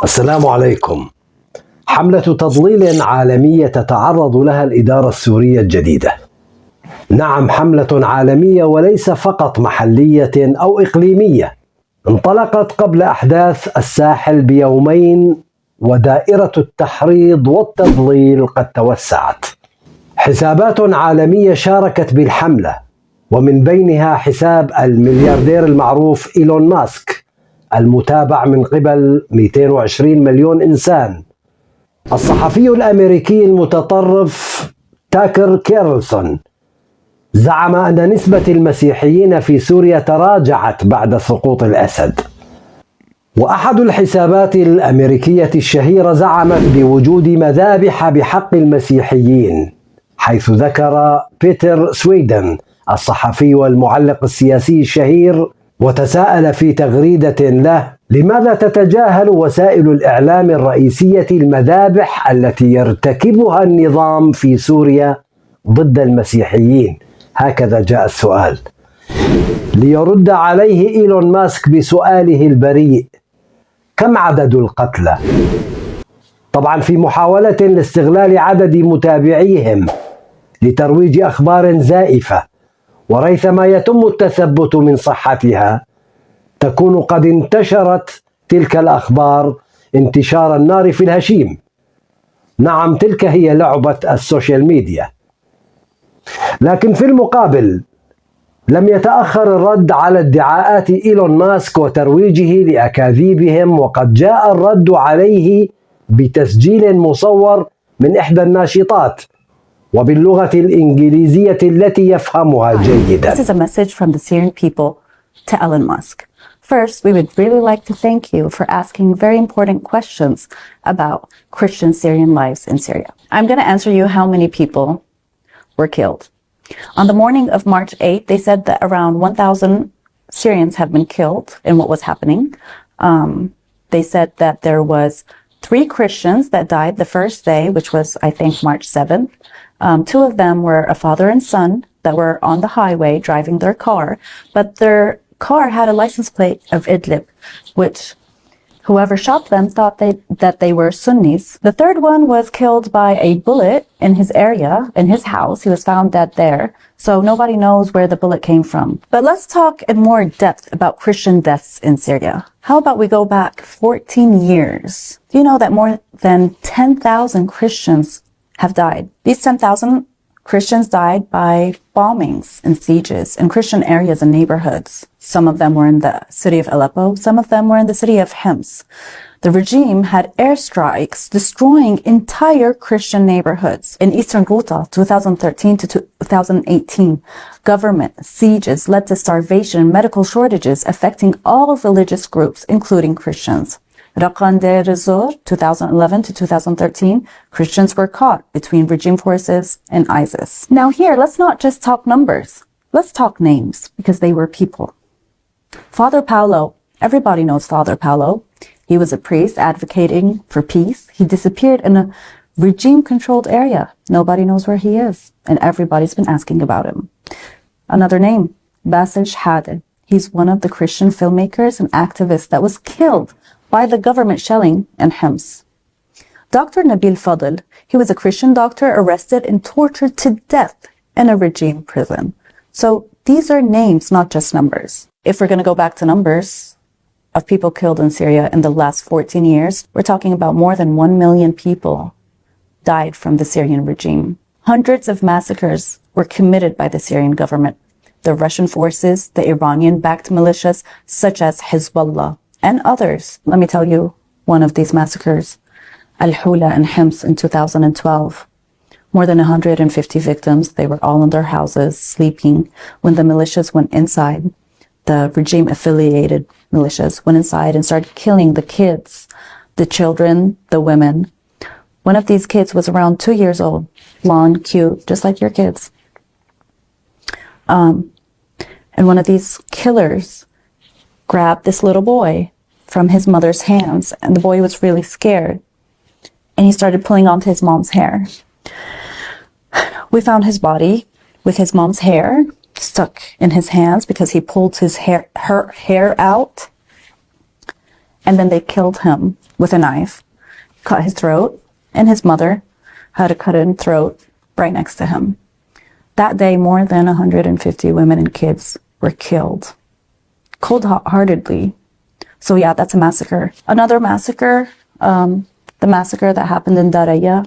السلام عليكم. حملة تضليل عالمية تتعرض لها الإدارة السورية الجديدة. نعم، حملة عالمية وليس فقط محلية أو إقليمية. انطلقت قبل أحداث الساحل بيومين، ودائرة التحريض والتضليل قد توسعت. حسابات عالمية شاركت بالحملة، ومن بينها حساب الملياردير المعروف ايلون ماسك المتابع من قبل 220 مليون إنسان. الصحفي الأمريكي المتطرف تاكر كيرلسون زعم أن نسبة المسيحيين في سوريا تراجعت بعد سقوط الأسد. وأحد الحسابات الأمريكية الشهيرة زعمت بوجود مذابح بحق المسيحيين، حيث ذكر بيتر سويدن الصحفي والمعلق السياسي الشهير وتساءل في تغريدة له: لماذا تتجاهل وسائل الإعلام الرئيسية المذابح التي يرتكبها النظام في سوريا ضد المسيحيين؟ هكذا جاء السؤال، ليرد عليه ايلون ماسك بسؤاله البريء: كم عدد القتلى؟ طبعا في محاولة لاستغلال عدد متابعيهم لترويج أخبار زائفة، وريثما يتم التثبت من صحتها تكون قد انتشرت تلك الأخبار انتشار النار في الهشيم. نعم، تلك هي لعبة السوشيال ميديا. لكن في المقابل لم يتأخر الرد على ادعاءات ايلون ماسك وترويجه لأكاذيبهم، وقد جاء الرد عليه بتسجيل مصور من إحدى الناشطات وباللغة الإنجليزية التي يفهمها جيدا. This is a message from the Syrian people to Elon Musk. First, we would really like to thank you for asking very important questions about Christian Syrian lives in Syria. I'm going to answer you how many people were killed. On the morning of March 8th, they said that around 1,000 Syrians have been killed in what was happening. They said that there was 3 Christians that died the first day, which was, I think, March 7th. 2 of them were a father and son that were on the highway driving their car, but their car had a license plate of Idlib, which whoever shot them thought that they were Sunnis. The third one was killed by a bullet in his area, in his house. He was found dead there, so nobody knows where the bullet came from. But let's talk in more depth about Christian deaths in Syria. How about we go back 14 years? Do you know that more than 10,000 Christians have died? These 10,000 Christians died by bombings and sieges in Christian areas and neighborhoods. Some of them were in the city of Aleppo. Some of them were in the city of Hims. The regime had airstrikes destroying entire Christian neighborhoods. In eastern Ghouta, 2013 to 2018, government sieges led to starvation and medical shortages affecting all religious groups, including Christians. Raqan Deir ez-Zor, 2011 to 2013, Christians were caught between regime forces and ISIS. Now here, let's not just talk numbers. Let's talk names, because they were people. Father Paulo, everybody knows Father Paulo. He was a priest advocating for peace. He disappeared in a regime-controlled area. Nobody knows where he is, and everybody's been asking about him. Another name, Basil Shahade. He's one of the Christian filmmakers and activists that was killed by the government shelling in Hims. Dr. Nabil Fadl, he was a Christian doctor arrested and tortured to death in a regime prison. So these are names, not just numbers. If we're going to go back to numbers of people killed in Syria in the last 14 years, we're talking about more than 1 million people died from the Syrian regime. Hundreds of massacres were committed by the Syrian government, the Russian forces, the Iranian-backed militias such as Hezbollah, and others. Let me tell you one of these massacres. Al-Hula in Hims in 2012. More than 150 victims. They were all in their houses, sleeping. When the militias went inside, the regime-affiliated militias went inside and started killing the kids, the children, the women. One of these kids was around 2 years old, blonde, cute, just like your kids. And one of these killers grabbed this little boy from his mother's hands, and the boy was really scared, and he started pulling onto his mom's hair. We found his body with his mom's hair stuck in his hands because he pulled her hair out, and then they killed him with a knife, cut his throat, and his mother had a cut-in throat right next to him. That day, more than 150 women and kids were killed, cold-heartedly. So yeah, that's a massacre. Another massacre, the massacre that happened in Daraya,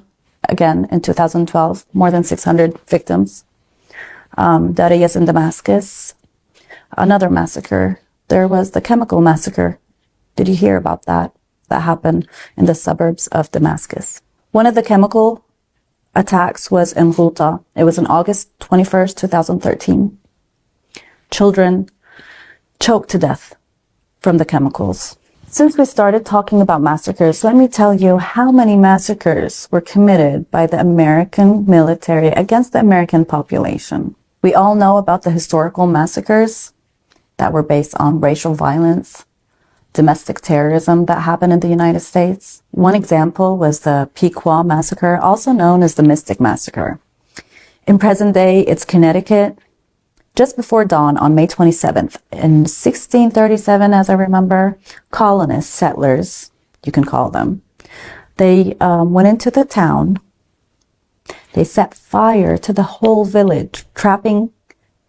again in 2012, more than 600 victims. Daraya is in Damascus. Another massacre, there was the chemical massacre. Did you hear about that? That happened in the suburbs of Damascus. One of the chemical attacks was in Ghouta. It was on August 21st, 2013. Children choked to death from the chemicals. Since we started talking about massacres, let me tell you how many massacres were committed by the American military against the American population. We all know about the historical massacres that were based on racial violence, domestic terrorism that happened in the United States. One example was the Pequot Massacre, also known as the Mystic Massacre. In present day, it's Connecticut. Just before dawn on May 27th, in 1637, as I remember, colonists, settlers, you can call them, they went into the town. They set fire to the whole village, trapping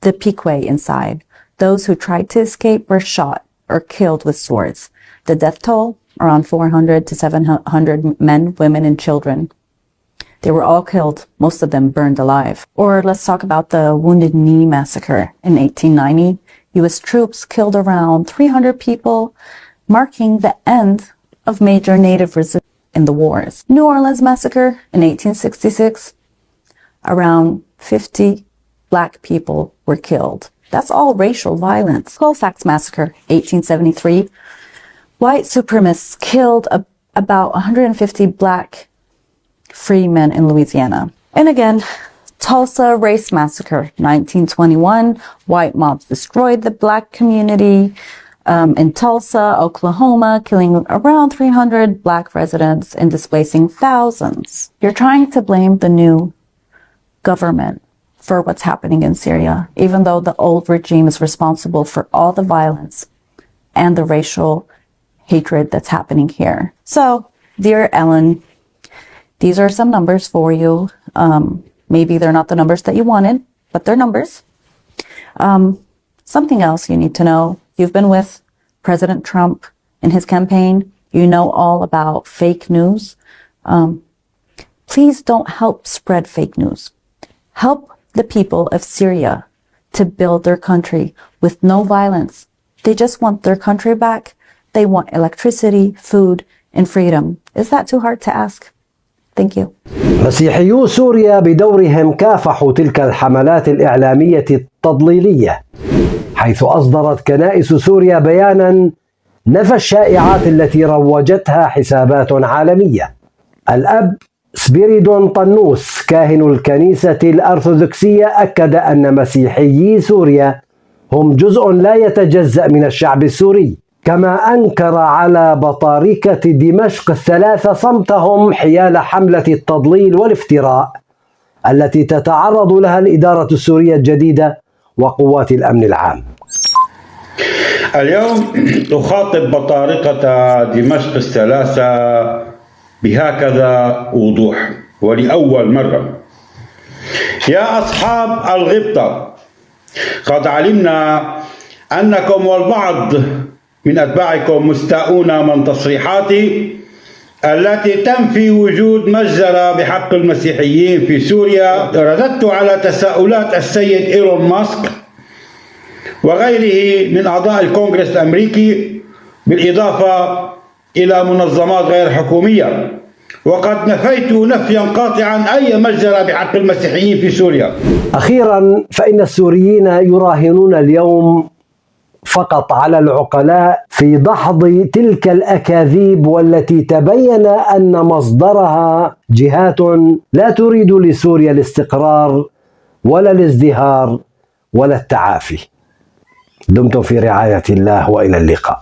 the Pequot inside. Those who tried to escape were shot or killed with swords. The death toll, around 400 to 700 men, women, and children. They were all killed, most of them burned alive. Or let's talk about the Wounded Knee Massacre in 1890. U.S. troops killed around 300 people, marking the end of major native resistance in the wars. New Orleans Massacre in 1866, around 50 Black people were killed. That's all racial violence. Colfax Massacre, 1873. White supremacists killed about 150 Black free men in Louisiana. And again, Tulsa Race Massacre, 1921. White mobs destroyed the Black community in Tulsa, Oklahoma, killing around 300 Black residents and displacing thousands. You're trying to blame the new government for what's happening in Syria, even though the old regime is responsible for all the violence and the racial hatred that's happening here. So, dear Ellen, these are some numbers for you. Maybe they're not the numbers that you wanted, but they're numbers. Something else you need to know. You've been with President Trump in his campaign. You know all about fake news. Please don't help spread fake news. Help the people of Syria to build their country with no violence. They just want their country back. They want electricity, food, and freedom. Is that too hard to ask? Thank you. مسيحيو سوريا بدورهم كافحوا تلك الحملات الإعلامية التضليلية، حيث أصدرت كنائس سوريا بيانا نفى الشائعات التي روجتها حسابات عالمية. الأب سبيريدون طنوس كاهن الكنيسة الأرثوذكسية أكد أن مسيحيي سوريا هم جزء لا يتجزأ من الشعب السوري، كما أنكر على بطاركة دمشق الثلاثة صمتهم حيال حملة التضليل والافتراء التي تتعرض لها الإدارة السورية الجديدة وقوات الأمن العام. اليوم أخاطب بطارقة دمشق الثلاثة بهكذا وضوح ولأول مرة: يا أصحاب الغبطة، قد علمنا أنكم والبعض من أتباعكم مستاءون من تصريحاتي التي تنفي وجود مجزرة بحق المسيحيين في سوريا. رددت على تساؤلات السيد ايلون ماسك وغيره من أعضاء الكونغرس الأمريكي، بالإضافة إلى منظمات غير حكومية، وقد نفيت نفيا قاطعا أي مجزرة بحق المسيحيين في سوريا. أخيرا، فإن السوريين يراهنون اليوم فقط على العقلاء في دحض تلك الأكاذيب، والتي تبين أن مصدرها جهات لا تريد لسوريا الاستقرار ولا الازدهار ولا التعافي. دمتم في رعاية الله، وإلى اللقاء.